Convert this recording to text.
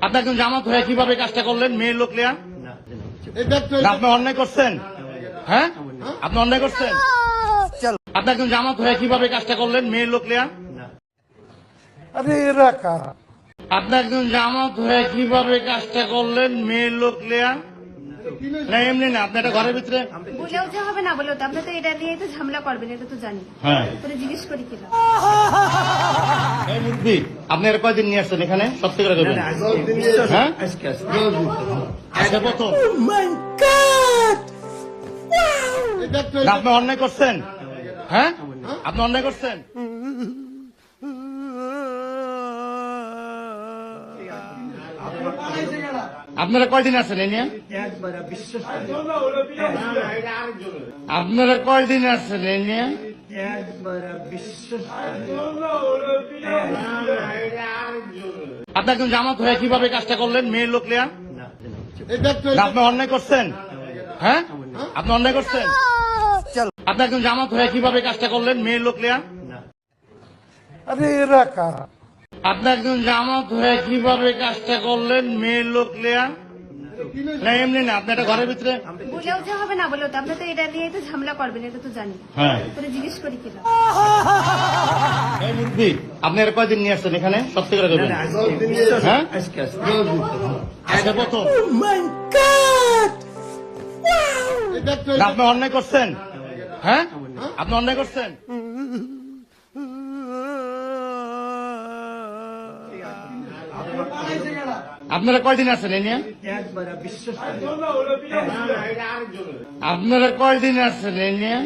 আপনি একজন জামাত হয়ে কিভাবে কাজটা করলেন? মেয়ের লোক লিয়া আপনি অন্যায় করছেন? হ্যাঁ, আপনি অন্যায় করছেন? আপনি একজন জামাত হয়ে কিভাবে কাজটা করলেন? মেয়ের লোক লিয়া আপনি একজন জামাত হয়ে কিভাবে কাজটা করলেন? মেয়ের লোক লিয়া না এমনি না, আপনি একটা ঘরের ভিতরে বলেও যে হবে না বলেও তো আপনি তো এটা নিয়ে তো ঝামেলা করবেন, এটা তো জানি। হ্যাঁ তোরে জিজ্ঞেস করি কিনা এই মুরব্বি, আপনি আর কয়দিন নিয়ে আসছেন এখানে? সত্যি করে করবেন। হ্যাঁ আজকে প্রথম আপনি অন্যায় করছেন? হ্যাঁ, আপনি অন্যায় করছেন? আপনারা কয়দিন আছেন এই নিয়ে? আপনারা কয়দিন আছেন এই নিয়ে? আপনি একজন জামাত হয়ে কিভাবে কাজটা করলেন? মেয়ের লোক লিয়া আপনি অন্যায় করছেন? হ্যাঁ, আপনি অন্যায় করছেন? আপনি একজন জামাত হয়ে কিভাবে কাজটা করলেন? মেয়ের লোক লিয়া আপনি একজন জামাত হয়ে কিভাবে কাজটা করলেন? মেয়ের লোক লিয়া না এমনি না, আপনি একটা ঘরের ভিতরে বলেও যে হবে না বলেও তো আপনি তো এটা নিয়ে তো ঝামেলা করবেন, এটা তো জানি। হ্যাঁ তোরে জিজ্ঞেস করি কিনা এই মুরব্বি, আপনি আর কয়দিন নিয়ে আসছেন এখানে? সত্যি করে করবেন। হ্যাঁ আজকে প্রথম আপনি অন্যায় করছেন? হ্যাঁ, আপনি অন্যায় করছেন? আপনারা কয়দিন আছেন এই নিয়ে? আপনারা কয়দিন আছেন এই নিয়ে?